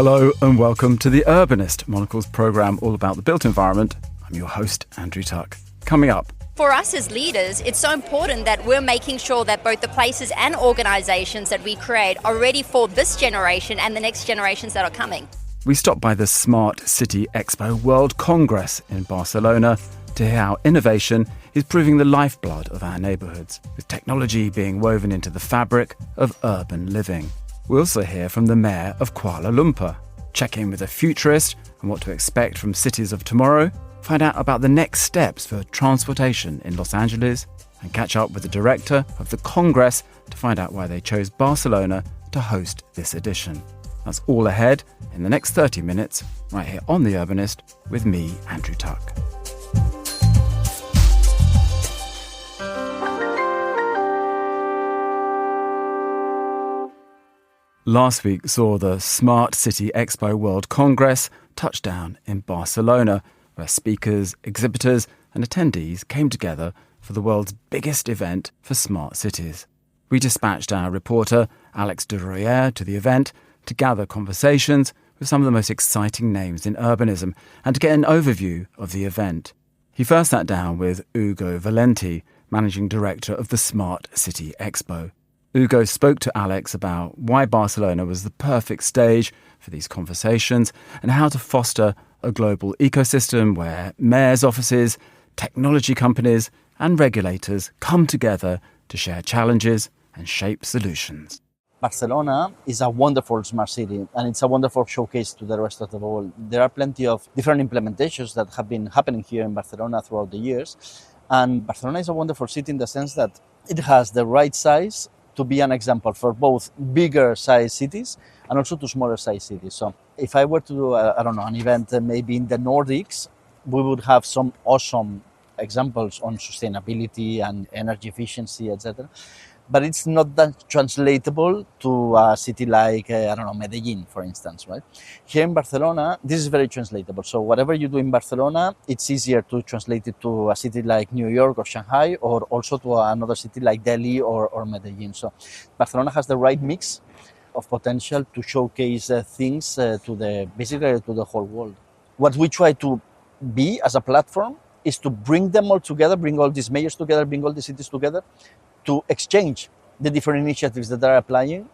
Hello and welcome to The Urbanist, Monocle's programme all about the built environment. I'm your host, Andrew Tuck. Coming up. For us as leaders, it's so important that we're making sure that both the places and organisations that we create are ready for this generation and the next generations that are coming. We stopped by the Smart City Expo World Congress in Barcelona to hear how innovation is proving the lifeblood of our neighbourhoods, with technology being woven into the fabric of urban living. We also hear from the Mayor of Kuala Lumpur, check in with a futurist and what to expect from cities of tomorrow, find out about the next steps for transportation in Los Angeles, and catch up with the director of the Congress to find out why they chose Barcelona to host this edition. That's all ahead in the next 30 minutes, right here on The Urbanist, with me, Andrew Tuck. Last week saw the Smart City Expo World Congress touch down in Barcelona, where speakers, exhibitors and attendees came together for the world's biggest event for smart cities. We dispatched our reporter, Alex de Royer, to the event to gather conversations with some of the most exciting names in urbanism and to get an overview of the event. He first sat down with Ugo Valenti, Managing Director of the Smart City Expo. Ugo spoke to Alex about why Barcelona was the perfect stage for these conversations and how to foster a global ecosystem where mayors' offices, technology companies and regulators come together to share challenges and shape solutions. Barcelona is a wonderful smart city and it's a wonderful showcase to the rest of the world. There are plenty of different implementations that have been happening here in Barcelona throughout the years. And Barcelona is a wonderful city in the sense that it has the right size to be an example for both bigger size cities and also to smaller size cities. So if I were to do, an event maybe in the Nordics, we would have some awesome examples on sustainability and energy efficiency, etc. But it's not that translatable to a city like, Medellin, for instance, right? Here in Barcelona, this is very translatable. So whatever you do in Barcelona, it's easier to translate it to a city like New York or Shanghai, or also to another city like Delhi or Medellin. So Barcelona has the right mix of potential to showcase things basically to the whole world. What we try to be as a platform is to bring them all together, bring all these mayors together, bring all these cities together, to exchange the different initiatives that they're applying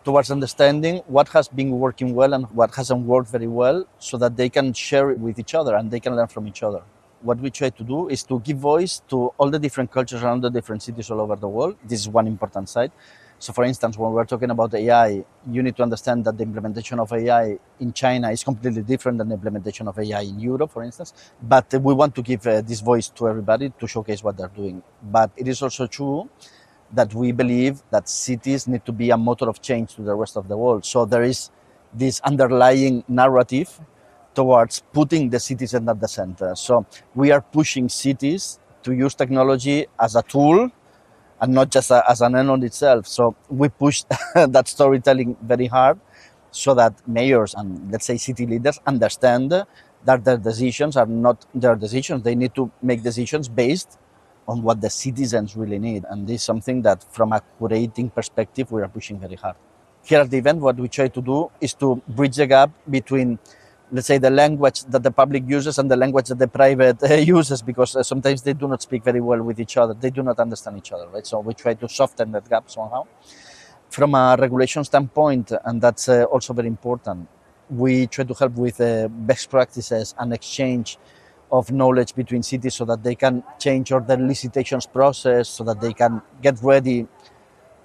towards understanding what has been working well and what hasn't worked very well so that they can share it with each other and they can learn from each other. What we try to do is to give voice to all the different cultures around the different cities all over the world. This is one important side. So for instance, when we're talking about AI, you need to understand that the implementation of AI in China is completely different than the implementation of AI in Europe, for instance. But we want to give this voice to everybody to showcase what they're doing. But it is also true that we believe that cities need to be a motor of change to the rest of the world. So there is this underlying narrative towards putting the citizen at the center. So we are pushing cities to use technology as a tool and not just as an end on itself. So we push that storytelling very hard so that mayors and, let's say, city leaders understand that their decisions are not their decisions. They need to make decisions based on what the citizens really need. And this is something that, from a curating perspective, we are pushing very hard. Here at the event, what we try to do is to bridge the gap between, let's say, the language that the public uses and the language that the private uses, because sometimes they do not speak very well with each other. They do not understand each other, right? So we try to soften that gap somehow. From a regulation standpoint, and that's also very important, we try to help with best practices and exchange of knowledge between cities so that they can change all their licitations process, so that they can get ready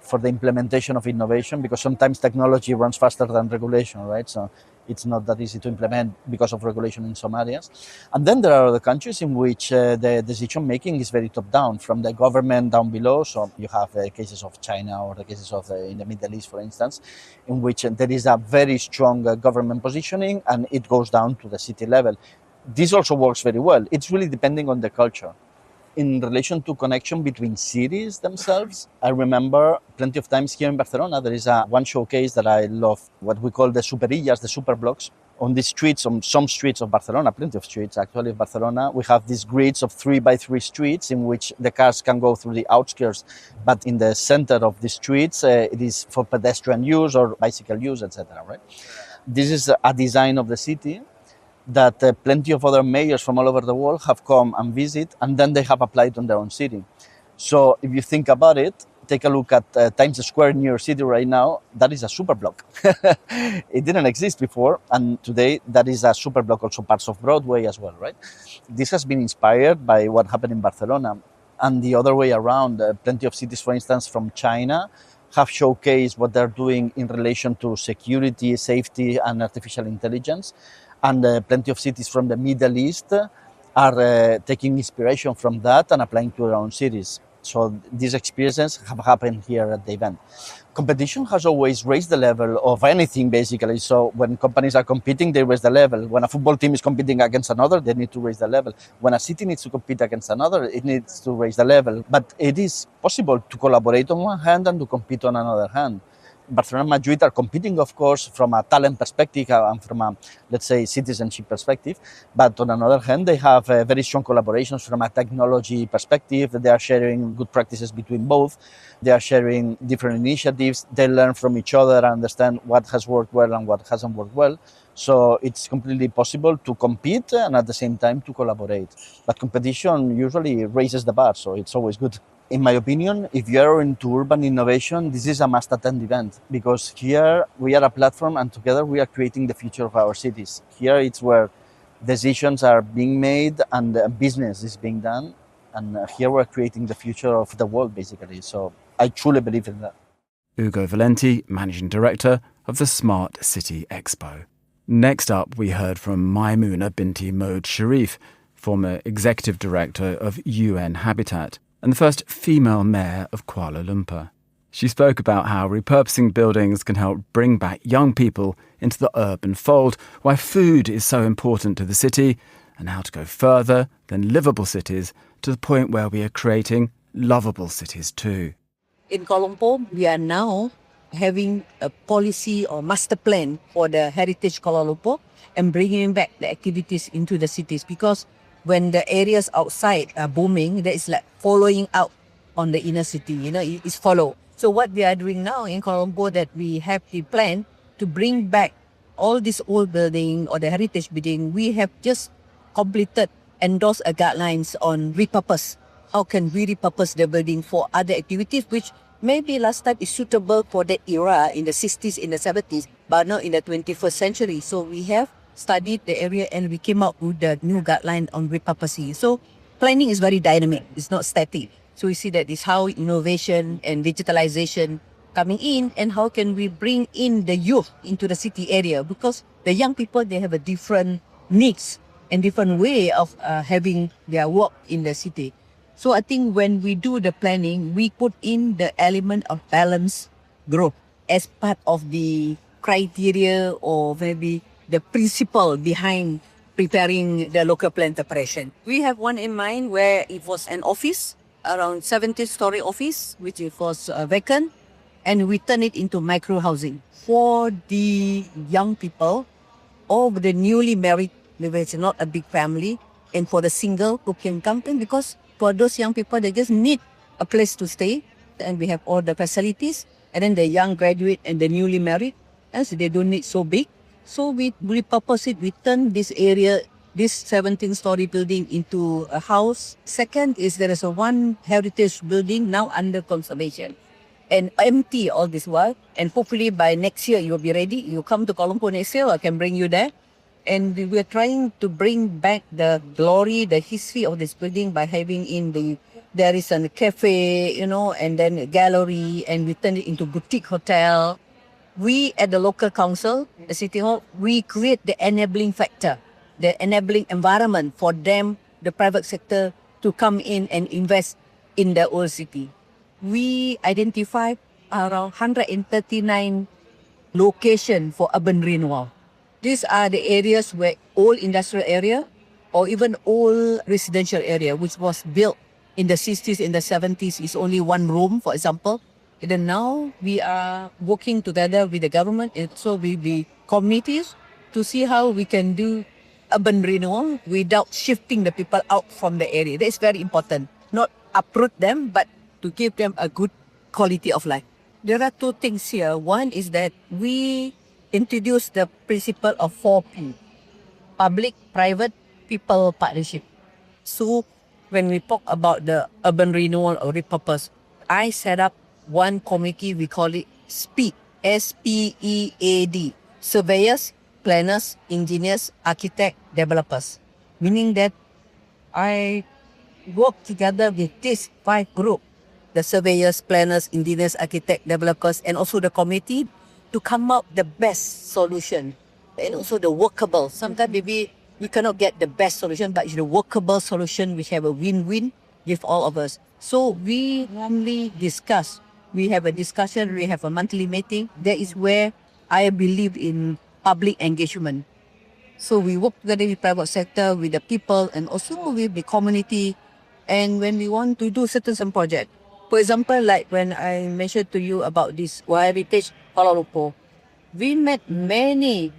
for the implementation of innovation, because sometimes technology runs faster than regulation, right? So it's not that easy to implement because of regulation in some areas. And then there are other countries in which the decision making is very top down, from the government down below. So you have cases of China or the cases of in the Middle East, for instance, in which there is a very strong government positioning and it goes down to the city level. This also works very well. It's really depending on the culture. In relation to connection between cities themselves, I remember plenty of times here in Barcelona, there is one showcase that I love, what we call the superillas, the super blocks. On the streets, on some streets of Barcelona, plenty of streets actually of Barcelona, we have these grids of 3x3 streets in which the cars can go through the outskirts, but in the center of the streets, it is for pedestrian use or bicycle use, etc. Right? This is a design of the city that plenty of other mayors from all over the world have come and visit, and then they have applied on their own city. So if you think about it, take a look at Times Square in New York City right now. That is a super block. It didn't exist before, and today that is a super block, also parts of Broadway as well, right? This has been inspired by what happened in Barcelona, and the other way around. Plenty of cities, for instance, from China, have showcased what they're doing in relation to security, safety, and artificial intelligence. And plenty of cities from the Middle East are taking inspiration from that and applying to their own cities. So these experiences have happened here at the event. Competition has always raised the level of anything, basically. So when companies are competing, they raise the level. When a football team is competing against another, they need to raise the level. When a city needs to compete against another, it needs to raise the level. But it is possible to collaborate on one hand and to compete on another hand. Barcelona and Madrid are competing, of course, from a talent perspective and from a, let's say, citizenship perspective. But on another hand, they have very strong collaborations from a technology perspective. They are sharing good practices between both. They are sharing different initiatives. They learn from each other and understand what has worked well and what hasn't worked well. So it's completely possible to compete and at the same time to collaborate. But competition usually raises the bar, so it's always good. In my opinion, if you are into urban innovation, this is a must-attend event, because here we are a platform and together we are creating the future of our cities. Here it's where decisions are being made and business is being done. And here we're creating the future of the world, basically. So I truly believe in that. Ugo Valenti, Managing Director of the Smart City Expo. Next up, we heard from Maimouna Binti Mohd Sharif, former Executive Director of UN Habitat and the first female mayor of Kuala Lumpur. She spoke about how repurposing buildings can help bring back young people into the urban fold, why food is so important to the city, and how to go further than livable cities to the point where we are creating lovable cities too. In Kuala Lumpur, we are now having a policy or master plan for the heritage Kuala Lumpur and bringing back the activities into the cities, because when the areas outside are booming, that is like following out on the inner city, it's follow. So what we are doing now in Kuala Lumpur, that we have the plan to bring back all this old building or the heritage building. We have just completed, endorsed a guidelines on repurpose. How can we repurpose the building for other activities, which maybe last time is suitable for that era in the 60s, in the 70s, but now in the 21st century. So we have studied the area and we came up with the new guideline on repurposing. So planning is very dynamic, it's not static. So we see that is how innovation and digitalization coming in, and how can we bring in the youth into the city area, because the young people, they have a different needs and different way of having their work in the city. So I think when we do the planning, we put in the element of balanced growth as part of the criteria or maybe the principle behind preparing the local plan preparation. We have one in mind where it was an office, around 70-story office, which it was vacant, and we turn it into micro housing for the young people or the newly married, maybe it's not a big family, and for the single who can come in, because for those young people, they just need a place to stay, and we have all the facilities, and then the young graduate and the newly married, and so they don't need so big. So we repurpose it, we turn this area, this 17-story building into a house. Second is there is a one heritage building now under conservation and empty all this while. And hopefully by next year you will be ready. You come to Kuala Lumpur next year, I can bring you there. And we are trying to bring back the glory, the history of this building by having there is a cafe, and then a gallery, and we turn it into boutique hotel. We at the local council, the city hall, we create the enabling factor, the enabling environment for them, the private sector, to come in and invest in the old city. We identify around 139 locations for urban renewal. These are the areas where old industrial area or even old residential area, which was built in the 60s, in the 70s, is only one room, for example. And then now we are working together with the government and so with the communities to see how we can do urban renewal without shifting the people out from the area. That is very important. Not uproot them, but to give them a good quality of life. There are two things here. One is that we introduced the principle of 4P, public, private, people partnership. So when we talk about the urban renewal or repurpose, I set up one committee, we call it SPEAD, SPEAD, surveyors, planners, engineers, architect, developers. Meaning that I work together with this 5 group, the surveyors, planners, engineers, architect, developers, and also the committee to come up the best solution and also the workable. Sometimes maybe we cannot get the best solution, but it's the workable solution which have a win-win with all of us. So we normally discuss. We have a discussion, we have a monthly meeting. That is where I believe in public engagement. So we work together with private sector, with the people, and also with the community. And when we want to do certain project, for example, like when I mentioned to you about this Heritage Kuala Lumpur, we met many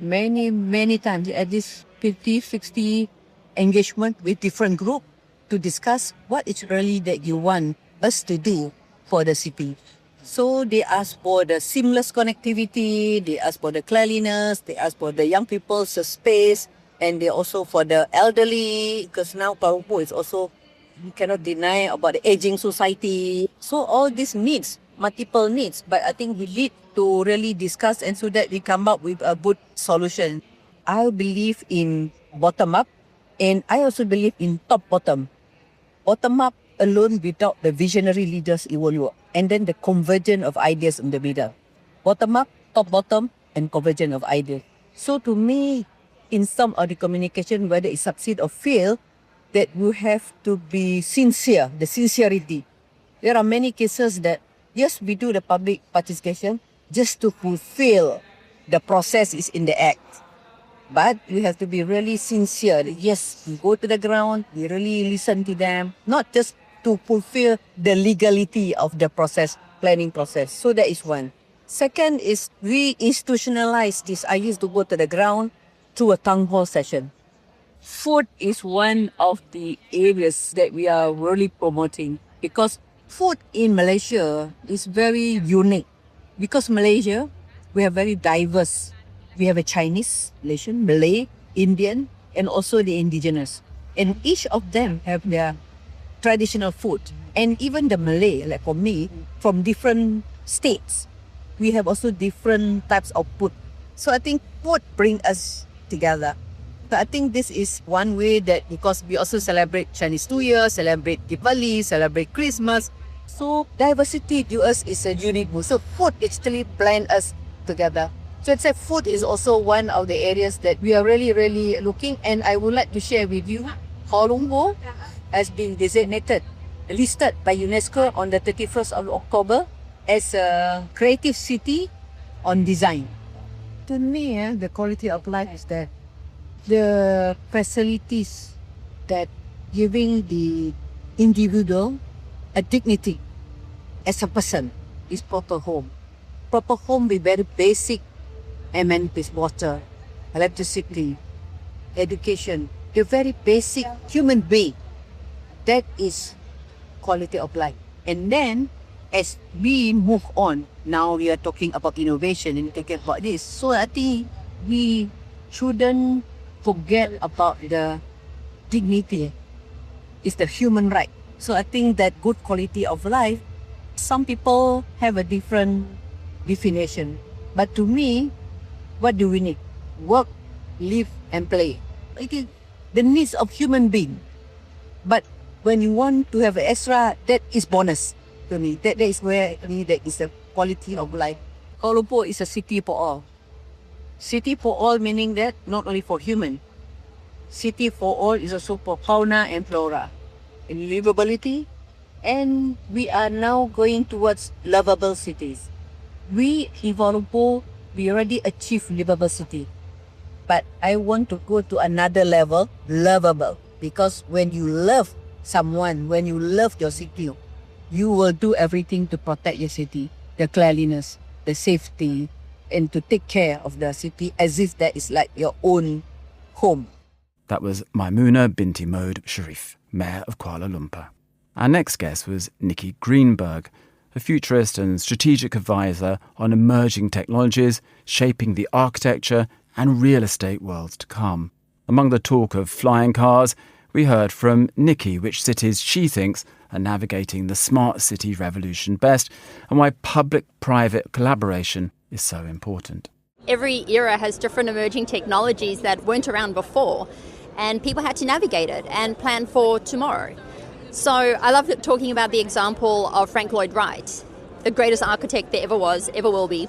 times at this 50, 60 engagement with different group to discuss what is really that you want us to do for the city. So they ask for the seamless connectivity, they ask for the cleanliness, they ask for the young people's space, and they also for the elderly, because now Kuala Lumpur is also, you cannot deny about the aging society. So all these needs, multiple needs, but I think we need to really discuss and so that we come up with a good solution. I believe in bottom up, and I also believe in top bottom. Bottom up alone without the visionary leaders, it won't work. And then the convergence of ideas in the middle. Bottom up, top bottom, and convergence of ideas. So to me, in some of the communication, whether it succeed or fail, that you have to be sincere, the sincerity. There are many cases that, yes, we do the public participation just to fulfill the process is in the act. But we have to be really sincere. Yes, we go to the ground, we really listen to them, not just to fulfill the legality of the process, planning process. So that is one. Second is we institutionalize this. I used to go to the ground through a town hall session. Food is one of the areas that we are really promoting because food in Malaysia is very unique. Because Malaysia, we are very diverse. We have a Chinese, Malaysian, Malay, Indian, and also the indigenous. And each of them have their traditional food. And even the Malay, like for me, from different states, we have also different types of food. So I think food brings us together. So I think this is one way that because we also celebrate Chinese New Year, celebrate Diwali, celebrate Christmas. So diversity to us is a unique. So food actually blend us together. So I'd say food is also one of the areas that we are really looking. And I would like to share with you, Kuala Lumpur has been designated, listed by UNESCO on the 31st of October as a creative city on design. To me, the quality of life is that the facilities that giving the individual a dignity as a person is proper home. Proper home with very basic amenities, water, electricity, education, the very basic human being. That is quality of life. And then as we move on, now we are talking about innovation and talking about this. So I think we shouldn't forget about the dignity. It's the human right. So I think that good quality of life, some people have a different definition. But to me, what do we need? Work, live, and play. I think the needs of human being. But when you want to have an extra, that is bonus to me. That is where that is the quality of life. Kuala Lumpur is a city for all. City for all meaning that not only for human. City for all is also for fauna and flora. And livability. And we are now going towards lovable cities. We in Kuala Lumpur, we already achieved livable city. But I want to go to another level, lovable. Because when you love someone, when you love your city, you will do everything to protect your city, the cleanliness, the safety, and to take care of the city as if that is like your own home. That was Maimouna Binti Mode Sharif, Mayor of Kuala Lumpur. Our next guest was Nikki Greenberg, a futurist and strategic advisor on emerging technologies shaping the architecture and real estate worlds to come. Among the talk of flying cars, we heard from Nikki which cities she thinks are navigating the smart city revolution best and why public-private collaboration is so important. Every era has different emerging technologies that weren't around before, and people had to navigate it and plan for tomorrow. So I love talking about the example of Frank Lloyd Wright, the greatest architect there ever was, ever will be.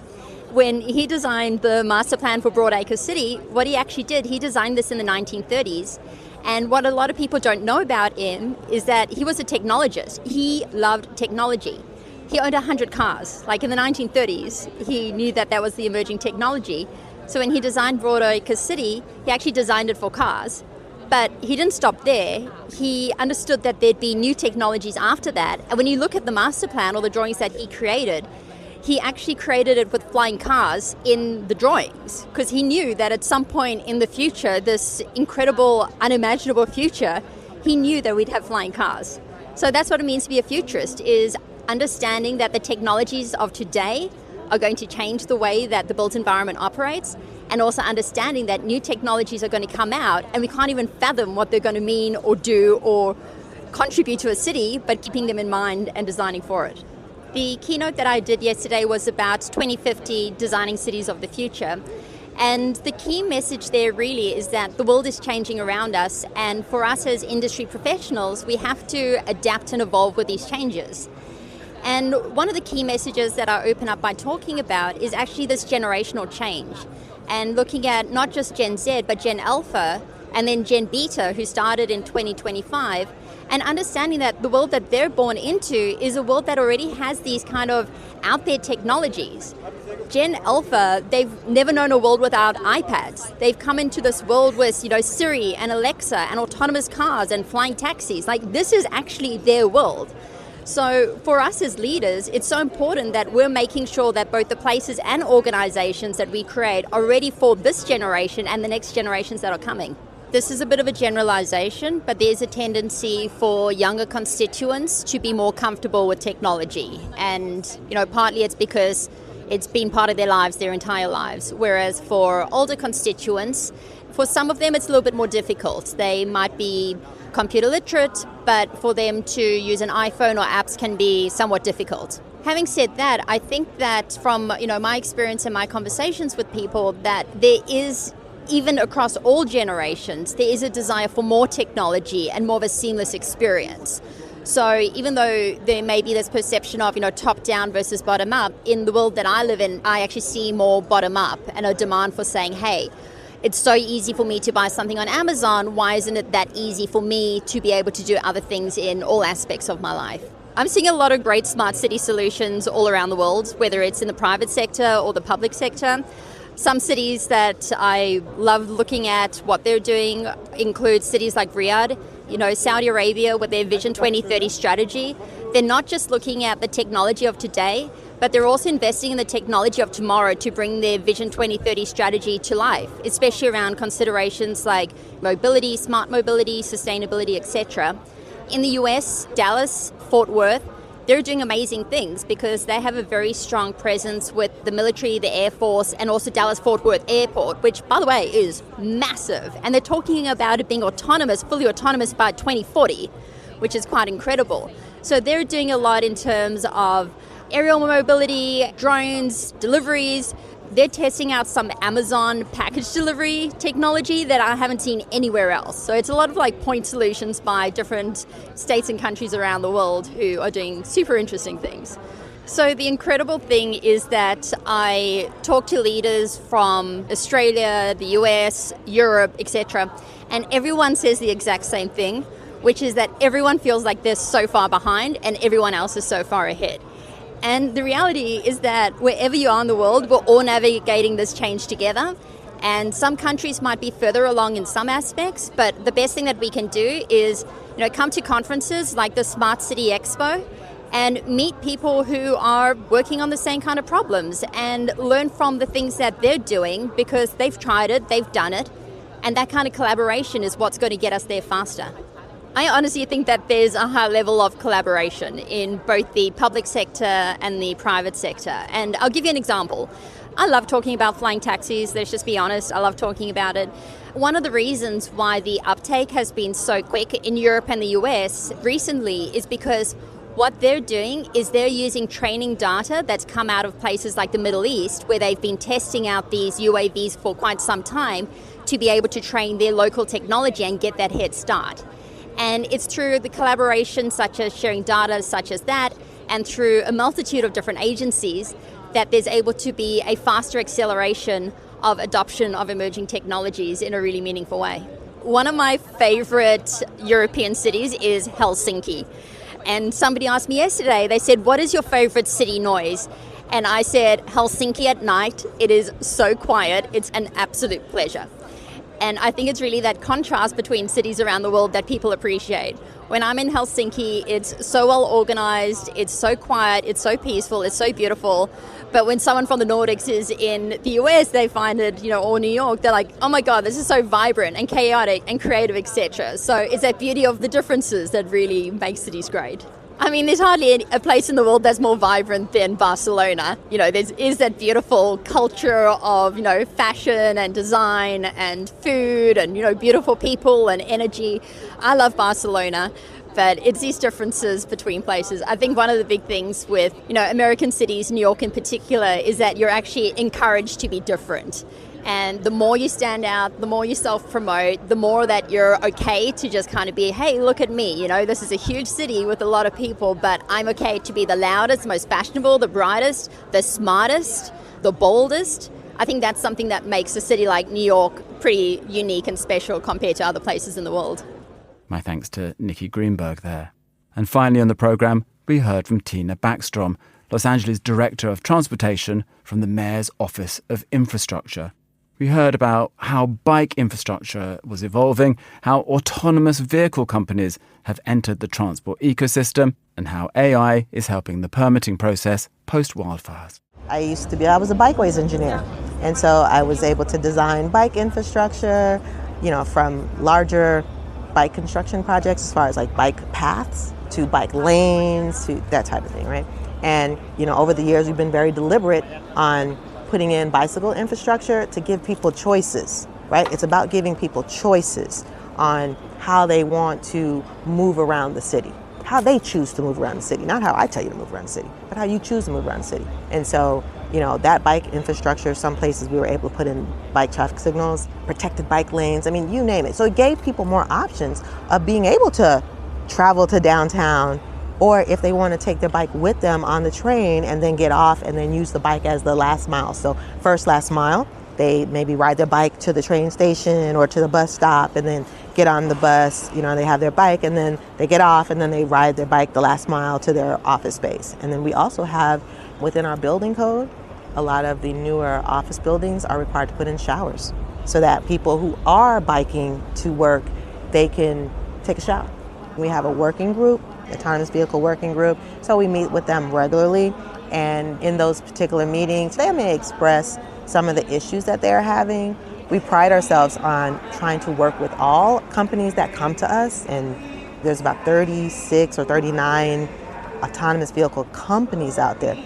When he designed the master plan for Broadacre City, what he actually did, he designed this in the 1930s. And what a lot of people don't know about him is that he was a technologist. He loved technology. He owned 100 cars. Like in the 1930s, he knew that that was the emerging technology. So when he designed Broadacre City, he actually designed it for cars. But he didn't stop there. He understood that there'd be new technologies after that. And when you look at the master plan or the drawings that he created, he actually created it with flying cars in the drawings because he knew that at some point in the future, this incredible, unimaginable future, he knew that we'd have flying cars. So that's what it means to be a futurist, is understanding that the technologies of today are going to change the way that the built environment operates, and also understanding that new technologies are going to come out and we can't even fathom what they're going to mean or do or contribute to a city, but keeping them in mind and designing for it. The keynote that I did yesterday was about 2050 designing cities of the future. And the key message there really is that the world is changing around us, and for us as industry professionals, we have to adapt and evolve with these changes. And one of the key messages that I open up by talking about is actually this generational change, and looking at not just Gen Z, but Gen Alpha, and then Gen Beta, who started in 2025, and understanding that the world that they're born into is a world that already has these kind of out there technologies. Gen Alpha, they've never known a world without iPads. They've come into this world with, Siri and Alexa and autonomous cars and flying taxis. Like, this is actually their world. So for us as leaders, it's so important that we're making sure that both the places and organizations that we create are ready for this generation and the next generations that are coming. This is a bit of a generalization, but there's a tendency for younger constituents to be more comfortable with technology. And, partly it's because it's been part of their lives, their entire lives. Whereas for older constituents, for some of them, it's a little bit more difficult. They might be computer literate, but for them to use an iPhone or apps can be somewhat difficult. Having said that, I think that from, my experience and my conversations with people, that there is, even across all generations, there is a desire for more technology and more of a seamless experience. So even though there may be this perception of, top down versus bottom up, in the world that I live in, I actually see more bottom up and a demand for saying, hey, it's so easy for me to buy something on Amazon. Why isn't it that easy for me to be able to do other things in all aspects of my life? I'm seeing a lot of great smart city solutions all around the world, whether it's in the private sector or the public sector. Some cities that I love looking at what they're doing include cities like Riyadh, Saudi Arabia with their Vision 2030 strategy. They're not just looking at the technology of today, but they're also investing in the technology of tomorrow to bring their Vision 2030 strategy to life, especially around considerations like mobility, smart mobility, sustainability, etc. In the US, Dallas, Fort Worth, they're doing amazing things because they have a very strong presence with the military, the Air Force, and also Dallas-Fort Worth Airport, which, by the way, is massive. And they're talking about it being autonomous, fully autonomous by 2040, which is quite incredible. So they're doing a lot in terms of aerial mobility, drones, deliveries. They're testing out some Amazon package delivery technology that I haven't seen anywhere else. So it's a lot of point solutions by different states and countries around the world who are doing super interesting things. So the incredible thing is that I talk to leaders from Australia, the US, Europe, etc. And everyone says the exact same thing, which is that everyone feels like they're so far behind and everyone else is so far ahead. And the reality is that wherever you are in the world, we're all navigating this change together. And some countries might be further along in some aspects, but the best thing that we can do is, come to conferences like the Smart City Expo and meet people who are working on the same kind of problems and learn from the things that they're doing because they've tried it, they've done it. And that kind of collaboration is what's going to get us there faster. I honestly think that there's a high level of collaboration in both the public sector and the private sector. And I'll give you an example. I love talking about flying taxis, let's just be honest. I love talking about it. One of the reasons why the uptake has been so quick in Europe and the US recently is because what they're doing is they're using training data that's come out of places like the Middle East, where they've been testing out these UAVs for quite some time to be able to train their local technology and get that head start. And it's through the collaboration, such as sharing data such as that, and through a multitude of different agencies, that there's able to be a faster acceleration of adoption of emerging technologies in a really meaningful way. One of my favorite European cities is Helsinki. And somebody asked me yesterday, they said, what is your favorite city noise? And I said, Helsinki at night. It is so quiet. It's an absolute pleasure. And I think it's really that contrast between cities around the world that people appreciate. When I'm in Helsinki, it's so well organized, it's so quiet, it's so peaceful, it's so beautiful. But when someone from the Nordics is in the US, they find it, or New York, they're like, oh my God, this is so vibrant and chaotic and creative, etc. So it's that beauty of the differences that really makes cities great. I mean, there's hardly a place in the world that's more vibrant than Barcelona. There is that beautiful culture of, fashion and design and food and, beautiful people and energy. I love Barcelona, but it's these differences between places. I think one of the big things with, American cities, New York in particular, is that you're actually encouraged to be different. And the more you stand out, the more you self-promote, the more that you're okay to just kind of be, hey, look at me. This is a huge city with a lot of people, but I'm okay to be the loudest, most fashionable, the brightest, the smartest, the boldest. I think that's something that makes a city like New York pretty unique and special compared to other places in the world. My thanks to Nikki Greenberg there. And finally on the programme, we heard from Tina Backstrom, Los Angeles Director of Transportation from the Mayor's Office of Infrastructure. We heard about how bike infrastructure was evolving, how autonomous vehicle companies have entered the transport ecosystem, and how AI is helping the permitting process post-wildfires. I was a bikeways engineer, and so I was able to design bike infrastructure, from larger bike construction projects as far as like bike paths to bike lanes to that type of thing, right? And, over the years, we've been very deliberate on putting in bicycle infrastructure to give people choices, right? It's about giving people choices on how they want to move around the city, how they choose to move around the city, not how I tell you to move around the city, but how you choose to move around the city. And so, that bike infrastructure, some places we were able to put in bike traffic signals, protected bike lanes, you name it. So it gave people more options of being able to travel to downtown, or if they want to take their bike with them on the train and then get off and then use the bike as the last mile. So first last mile, they maybe ride their bike to the train station or to the bus stop and then get on the bus, they have their bike and then they get off and then they ride their bike the last mile to their office space. And then we also have within our building code, a lot of the newer office buildings are required to put in showers so that people who are biking to work, they can take a shower. We have a working group, autonomous vehicle working group, so we meet with them regularly, and in those particular meetings they may express some of the issues that they're having. We pride ourselves on trying to work with all companies that come to us, and there's about 36 or 39 autonomous vehicle companies out there.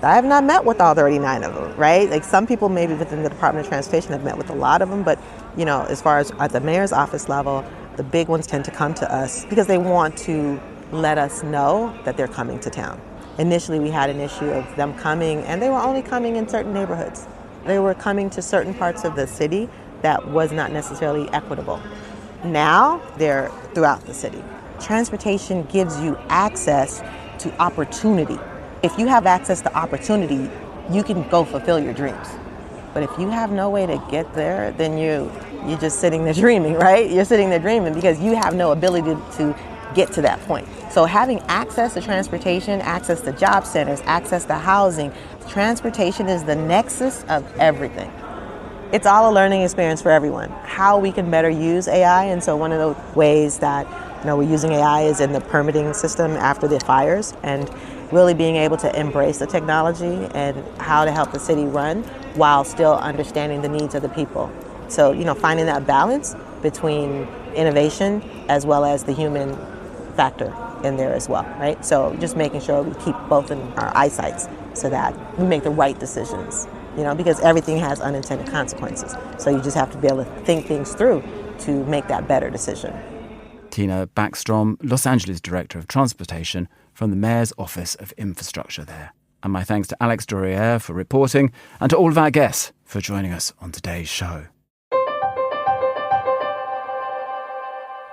I have not met with all 39 of them, right? Like some people maybe within the Department of Transportation have met with a lot of them, but as far as at the mayor's office level, the big ones tend to come to us because they want to let us know that they're coming to town. Initially, we had an issue of them coming, and they were only coming in certain neighborhoods. They were coming to certain parts of the city that was not necessarily equitable. Now, they're throughout the city. Transportation gives you access to opportunity. If you have access to opportunity, you can go fulfill your dreams. But if you have no way to get there, then you're just sitting there dreaming, right? You're sitting there dreaming because you have no ability to get to that point. So having access to transportation, access to job centers, access to housing, transportation is the nexus of everything. It's all a learning experience for everyone. How we can better use AI, and so one of the ways that we're using AI is in the permitting system after the fires, and really being able to embrace the technology and how to help the city run while still understanding the needs of the people. So, finding that balance between innovation as well as the human factor in there as well, right? So just making sure we keep both in our eyesights so that we make the right decisions, because everything has unintended consequences. So you just have to be able to think things through to make that better decision. Tina Backstrom, Los Angeles Director of Transportation from the Mayor's Office of Infrastructure there. And my thanks to Alex Dorier for reporting and to all of our guests for joining us on today's show.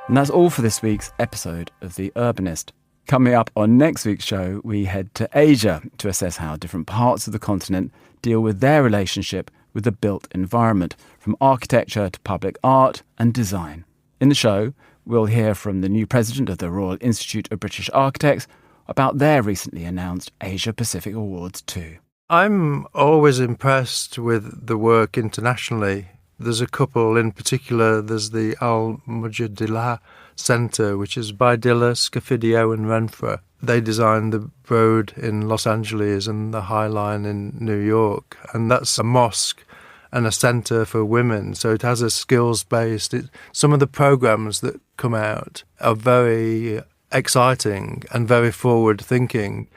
And that's all for this week's episode of The Urbanist. Coming up on next week's show, we head to Asia to assess how different parts of the continent deal with their relationship with the built environment, from architecture to public art and design. In the show, we'll hear from the new president of the Royal Institute of British Architects about their recently announced Asia Pacific Awards too. I'm always impressed with the work internationally. There's a couple in particular. There's the Al Mujadila Centre, which is by Dilla, Scafidio and Renfrew. They designed the road in Los Angeles and the High Line in New York. And that's a mosque and a centre for women. So it has a skills-based... Some of the programmes that come out are very exciting and very forward-thinking.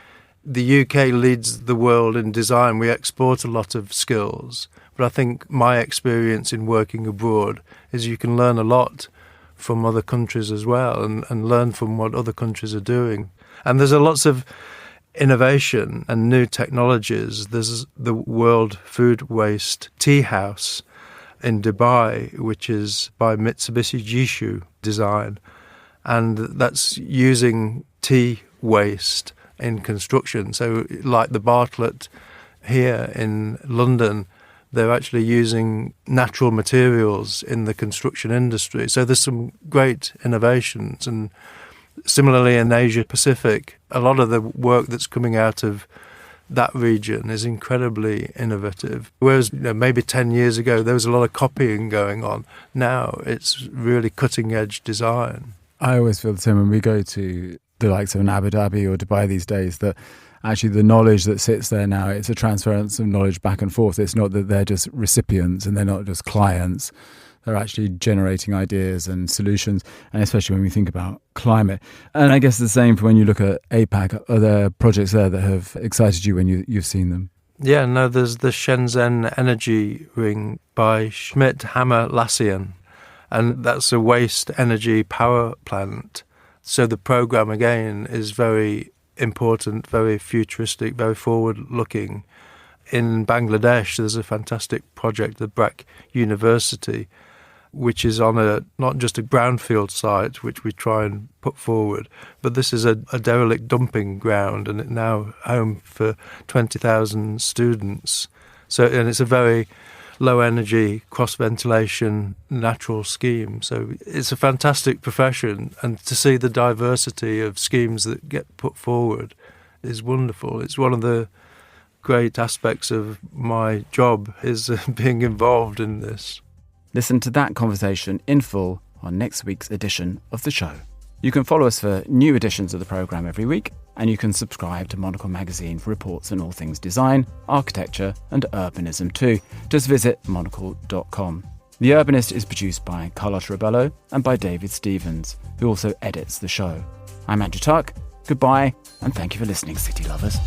The UK leads the world in design. We export a lot of skills. But I think my experience in working abroad is you can learn a lot from other countries as well and learn from what other countries are doing. And there's lots of innovation and new technologies. There's the World Food Waste Tea House in Dubai, which is by Mitsubishi Jishu Design. And that's using tea waste in construction. So like the Bartlett here in London, they're actually using natural materials in the construction industry. So there's some great innovations. And similarly in Asia Pacific, a lot of the work that's coming out of that region is incredibly innovative. Whereas maybe 10 years ago, there was a lot of copying going on. Now it's really cutting edge design. I always feel the same when we go to the likes of an Abu Dhabi or Dubai these days, that actually the knowledge that sits there now, it's a transference of knowledge back and forth. It's not that they're just recipients and they're not just clients. They're actually generating ideas and solutions, and especially when we think about climate. And I guess the same for when you look at APAC. Are there projects there that have excited you when you've seen them? Yeah, no, there's the Shenzhen Energy Ring by Schmidt Hammer Lassian, and that's a waste energy power plant. So the program, again, is very important, very futuristic, very forward-looking. In Bangladesh, there's a fantastic project, the Brak University, which is on not just a brownfield site, which we try and put forward, but this is a derelict dumping ground, and it's now home for 20,000 students. And it's a very low-energy, cross-ventilation, natural scheme. So it's a fantastic profession, and to see the diversity of schemes that get put forward is wonderful. It's one of the great aspects of my job is being involved in this. Listen to that conversation in full on next week's edition of the show. You can follow us for new editions of the programme every week, and you can subscribe to Monocle magazine for reports on all things design, architecture and urbanism too. Just visit monocle.com. The Urbanist is produced by Carlotta Ribello and by David Stevens, who also edits the show. I'm Andrew Tuck. Goodbye, and thank you for listening, City Lovers.